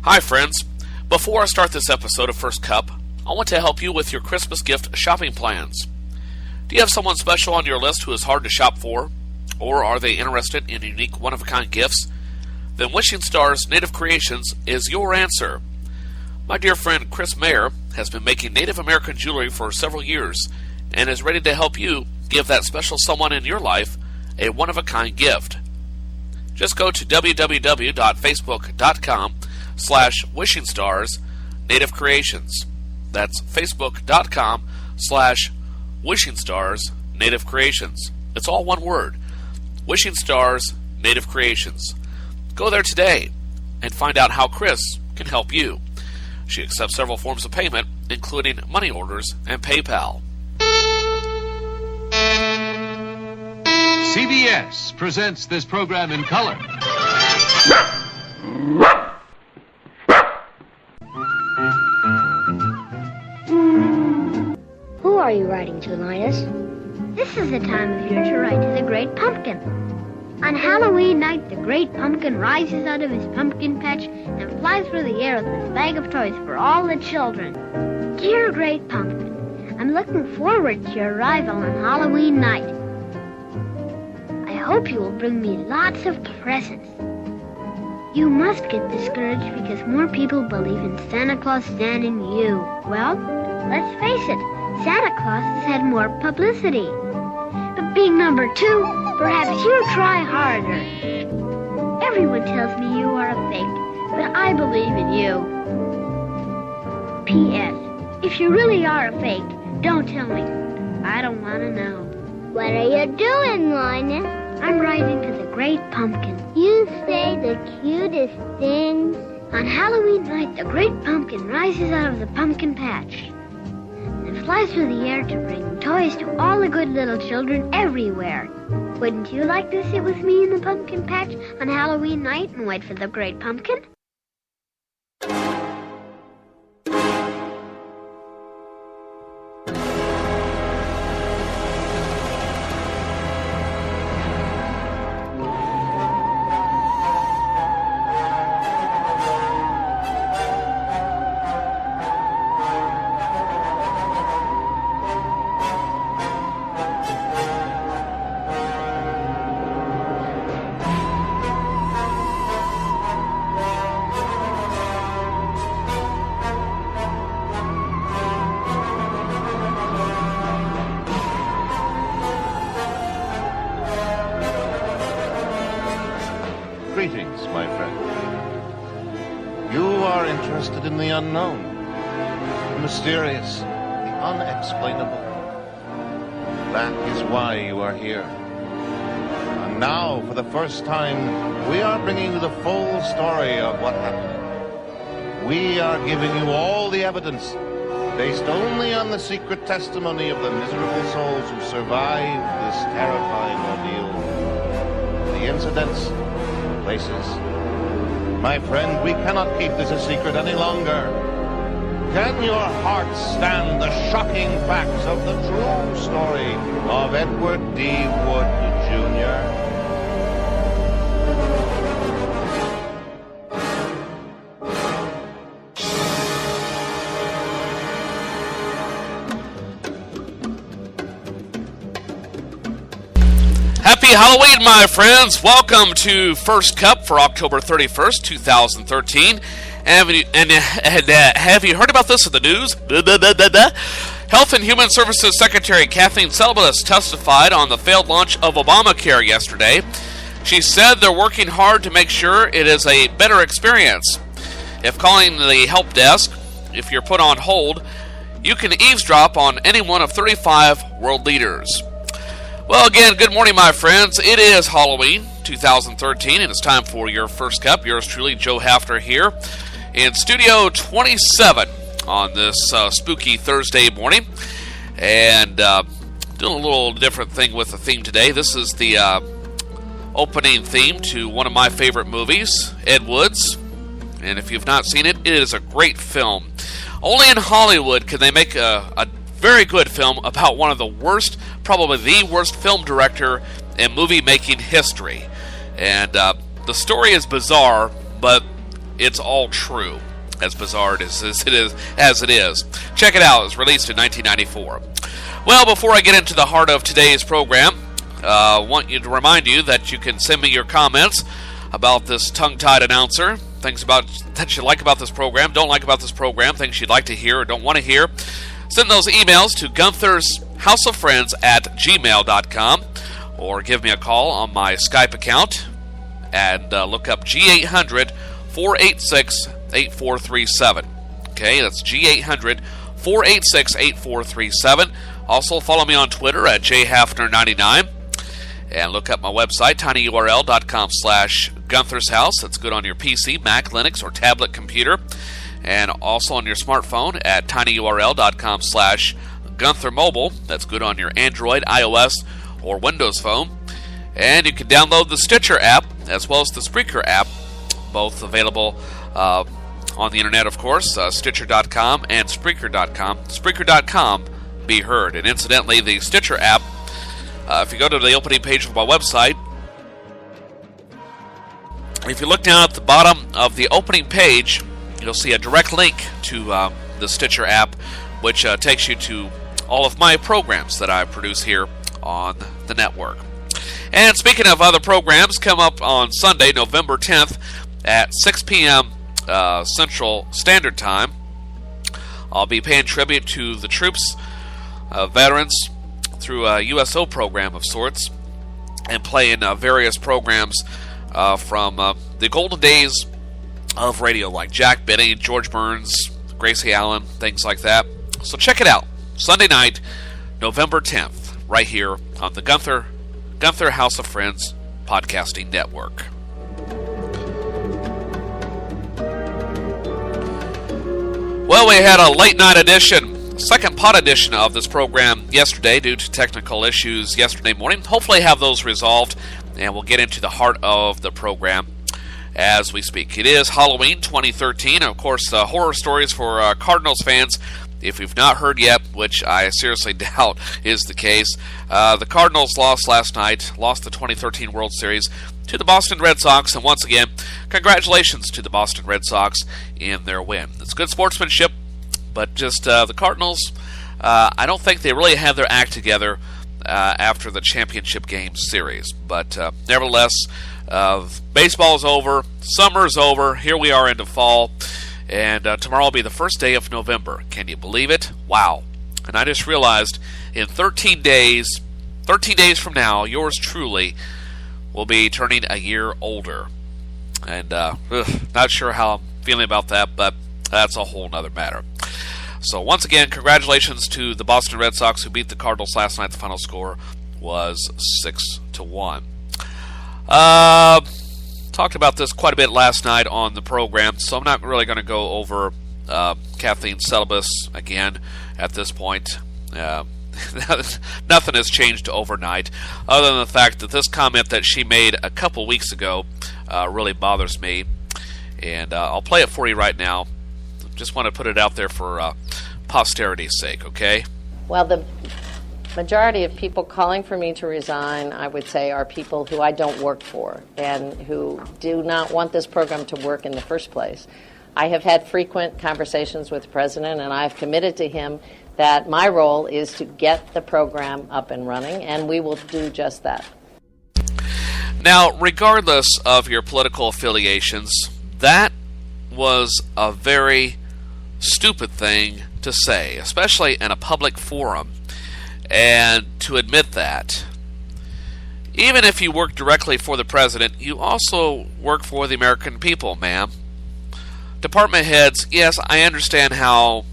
Hi friends, before I start this episode of First Cup, I want to help you with your Christmas gift shopping plans. Do you have someone special on your list who is hard to shop for? Or are they interested in unique one-of-a-kind gifts? Then Wishing Stars Native Creations is your answer. My dear friend Chris Mayer has been making Native American jewelry for several years and is ready to help you give that special someone in your life a one-of-a-kind gift. Just go to www.facebook.com/Wishing Stars Native Creations. That's facebook.com/Wishing Stars Native Creations. It's all one word. Wishing Stars Native Creations. Go there today and find out how Chris can help you. She accepts several forms of payment, including money orders and PayPal. CBS presents this program in color. Who are you writing to, Linus? This is the time of year to write to the Great Pumpkin. On Halloween night, the Great Pumpkin rises out of his pumpkin patch and flies through the air with his bag of toys for all the children. Dear Great Pumpkin, I'm looking forward to your arrival on Halloween night. I hope you will bring me lots of presents. You must get discouraged because more people believe in Santa Claus than in you. Well, let's face it, Santa Claus has had more publicity. But being number 2, perhaps you try harder. Everyone tells me you are a fake, but I believe in you. P.S. If you really are a fake, don't tell me. I don't want to know. What are you doing, Linus? I'm writing to the Great Pumpkin. You say the cutest things. On Halloween night, the Great Pumpkin rises out of the pumpkin patch and flies through the air to bring toys to all the good little children everywhere. Wouldn't you like to sit with me in the pumpkin patch on Halloween night and wait for the Great Pumpkin? Greetings, my friend. You are interested in the unknown, the mysterious, the unexplainable. That is why you are here. And now, for the first time, we are bringing you the full story of what happened. We are giving you all the evidence, based only on the secret testimony of the miserable souls who survived this terrifying ordeal. The incidents, places. My friend, we cannot keep this a secret any longer. Can your heart stand the shocking facts of the true story of Edward D. Wood, Jr.? Happy Halloween, my friends. Welcome to First Cup for October 31st, 2013. Have you heard about this in the news? Health and Human Services Secretary Kathleen Sebelius testified on the failed launch of Obamacare yesterday. She said they're working hard to make sure it is a better experience. If calling the help desk, if you're put on hold, you can eavesdrop on any one of 35 world leaders. Well, again, good morning, my friends. It is Halloween 2013, and it's time for your First Cup. Yours truly, Joe Hafner, here in Studio 27 on this spooky Thursday morning. And doing a little different thing with the theme today. This is the opening theme to one of my favorite movies, Ed Wood's. And if you've not seen it, it is a great film. Only in Hollywood can they make a very good film about one of the worst, probably the worst film director in movie making history. And the story is bizarre, but it's all true. As bizarre as it is. Check it out. It was released in 1994. Well, before I get into the heart of today's program, I want you to remind you that you can send me your comments about this tongue-tied announcer, things that you like about this program, don't like about this program, things you'd like to hear or don't want to hear. Send those emails to gunthershouseoffriends@gmail.com or give me a call on my Skype account and look up G800-486-8437. Okay, that's G800-486-8437. Also, follow me on Twitter at jhafner99. And look up my website, tinyurl.com/Gunther's House. That's good on your PC, Mac, Linux, or tablet computer. And also on your smartphone at tinyurl.com/Gunther Mobile. That's good on your Android, iOS, or Windows phone. And you can download the Stitcher app as well as the Spreaker app, both available on the internet, of course, Stitcher.com and Spreaker.com. Spreaker.com, be heard. And incidentally, the Stitcher app, if you go to the opening page of my website, if you look down at the bottom of the opening page, you'll see a direct link to the Stitcher app, which takes you to all of my programs that I produce here on the network. And speaking of other programs, come up on Sunday, November 10th at 6 p.m. Central Standard Time. I'll be paying tribute to the troops, veterans, through a USO program of sorts, and playing various programs from the golden days of radio, like Jack Benny, George Burns, Gracie Allen, things like that. So check it out, Sunday night, November 10th, right here on the Gunther House of Friends Podcasting Network. Well, we had a late night edition, second pot edition of this program yesterday due to technical issues yesterday morning. Hopefully have those resolved, and we'll get into the heart of the program as we speak. It is Halloween 2013. Of course, horror stories for Cardinals fans. If you've not heard yet, which I seriously doubt is the case, the Cardinals lost last night, lost the 2013 World Series to the Boston Red Sox, and once again, congratulations to the Boston Red Sox in their win. It's good sportsmanship, but just the Cardinals, I don't think they really have their act together after the championship game series. But nevertheless, baseball's over, summer's over, here we are into fall, and tomorrow will be the first day of November. Can you believe it? Wow. And I just realized in 13 days from now, yours truly will be turning a year older. And not sure how I'm feeling about that, but that's a whole nother matter. So once again, congratulations to the Boston Red Sox who beat the Cardinals last night. The final score was 6-1. Talked about this quite a bit last night on the program, so I'm not really going to go over Kathleen Celebus again at this point. Nothing has changed overnight, other than the fact that this comment that she made a couple weeks ago really bothers me, and I'll play it for you right now. Just want to put it out there for posterity's sake, okay? Well, the majority of people calling for me to resign, I would say, are people who I don't work for and who do not want this program to work in the first place. I have had frequent conversations with the president, and I've committed to him that my role is to get the program up and running, and we will do just that. Now, regardless of your political affiliations, that was a very stupid thing to say, especially in a public forum, and to admit that. Even if you work directly for the president, you also work for the American people, ma'am. Department heads, yes, I understand how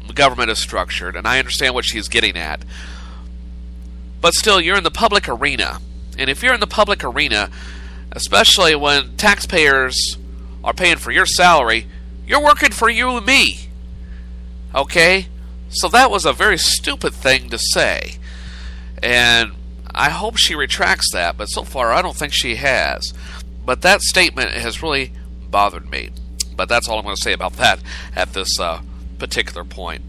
the government is structured, and I understand what she's getting at. But still, you're in the public arena. And if you're in the public arena, especially when taxpayers are paying for your salary, you're working for you and me. Okay? So that was a very stupid thing to say. And I hope she retracts that, but so far I don't think she has. But that statement has really bothered me. But that's all I'm going to say about that at this particular point.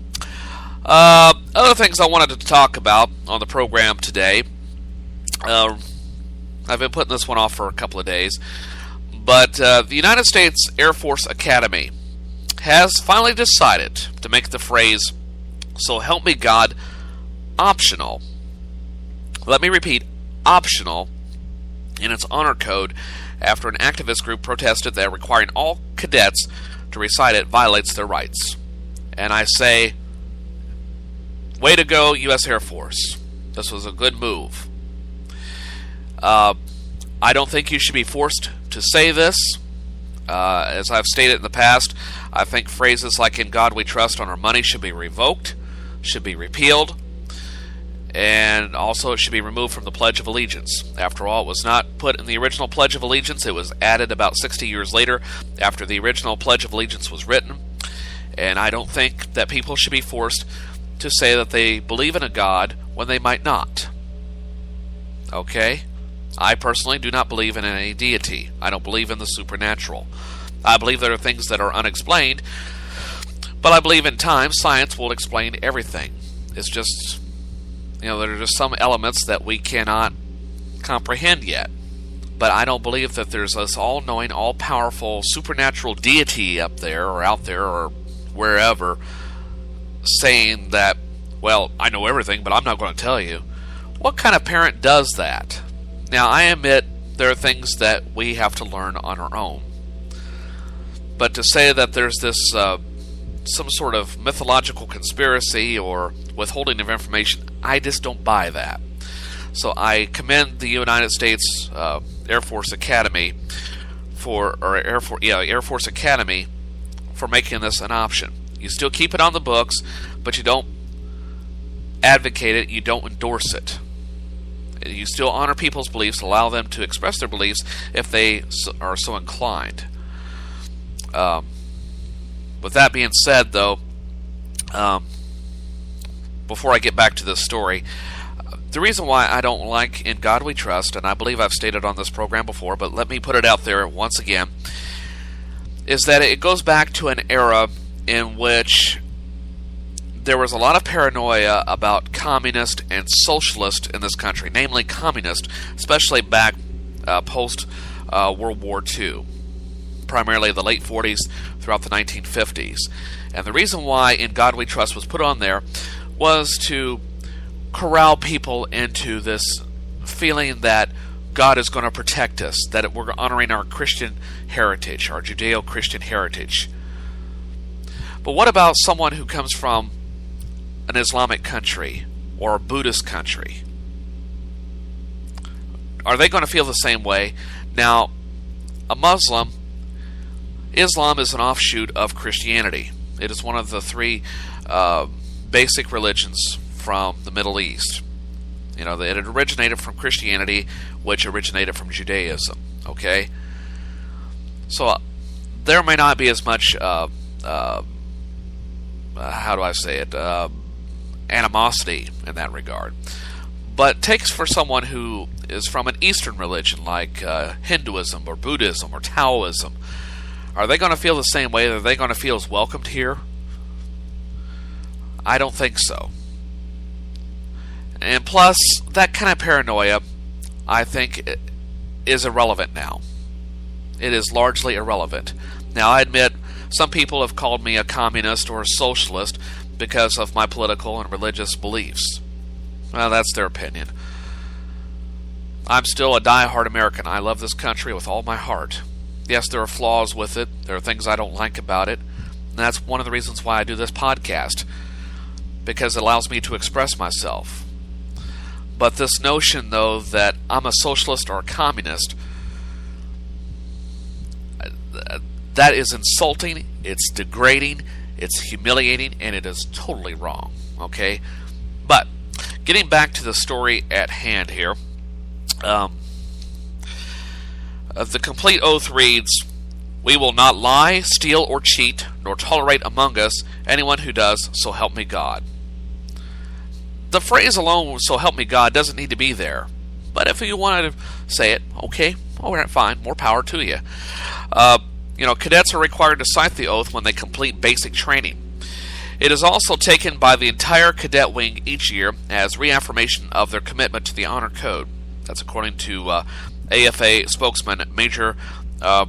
Other things I wanted to talk about on the program today. I've been putting this one off for a couple of days. But the United States Air Force Academy has finally decided to make the phrase, "So help me God," optional. Let me repeat, optional in its honor code after an activist group protested that requiring all cadets to recite it violates their rights. And I say, way to go, U.S. Air Force. This was a good move. I don't think you should be forced to say this. As I've stated in the past, I think phrases like "in God we trust" on our money should be revoked, should be repealed, and also it should be removed from the Pledge of Allegiance. After all, it was not put in the original Pledge of Allegiance. It was added about 60 years later after the original Pledge of Allegiance was written. And I don't think that people should be forced to say that they believe in a God when they might not. Okay? I personally do not believe in any deity. I don't believe in the supernatural. I believe there are things that are unexplained, but I believe in time science will explain everything. It's just, there are just some elements that we cannot comprehend yet. But I don't believe that there's this all-knowing, all-powerful, supernatural deity up there or out there or wherever saying that, well, I know everything, but I'm not going to tell you. What kind of parent does that? Now, I admit there are things that we have to learn on our own. But to say that there's this some sort of mythological conspiracy or withholding of information, I just don't buy that. So I commend the United States Air Force Academy Air Force Academy for making this an option. You still keep it on the books, but you don't advocate it, you don't endorse it. You still honor people's beliefs, allow them to express their beliefs if they are so inclined. With that being said, though, before I get back to this story, the reason why I don't like "In God We Trust," and I believe I've stated on this program before, but let me put it out there once again, is that it goes back to an era in which there was a lot of paranoia about communist and socialist in this country, namely communist, especially back post World War II, primarily the late 40s throughout the 1950s. And the reason why "In God We Trust" was put on there was to corral people into this feeling that God is going to protect us, that we're honoring our Christian heritage, our Judeo-Christian heritage. But what about someone who comes from an Islamic country or a Buddhist country? Are they going to feel the same way? Now, a Muslim, Islam is an offshoot of Christianity. It is one of the three basic religions from the Middle East. It had originated from Christianity, which originated from Judaism. Okay? So, there may not be as much, animosity in that regard. But takes for someone who is from an Eastern religion like Hinduism or Buddhism or Taoism, are they going to feel the same way? Are they going to feel as welcomed here? I don't think so. And plus, that kind of paranoia, I think, is irrelevant now. It is largely irrelevant. Now, I admit, some people have called me a communist or a socialist because of my political and religious beliefs. Well, that's their opinion. I'm still a die-hard American. I love this country with all my heart. Yes, there are flaws with it. There are things I don't like about it. And that's one of the reasons why I do this podcast, because it allows me to express myself. But this notion, though, that I'm a socialist or a communist, that is insulting, it's degrading, it's humiliating, and it is totally wrong. Okay? But, getting back to the story at hand here, the complete oath reads, "We will not lie, steal, or cheat, nor tolerate among us anyone who does, so help me God." The phrase alone, "so help me God," doesn't need to be there. But if you wanted to say it, okay, all right, fine, more power to you. Cadets are required to cite the oath when they complete basic training. It is also taken by the entire cadet wing each year as reaffirmation of their commitment to the honor code. That's according to AFA spokesman Major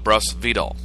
Bruce Vidal.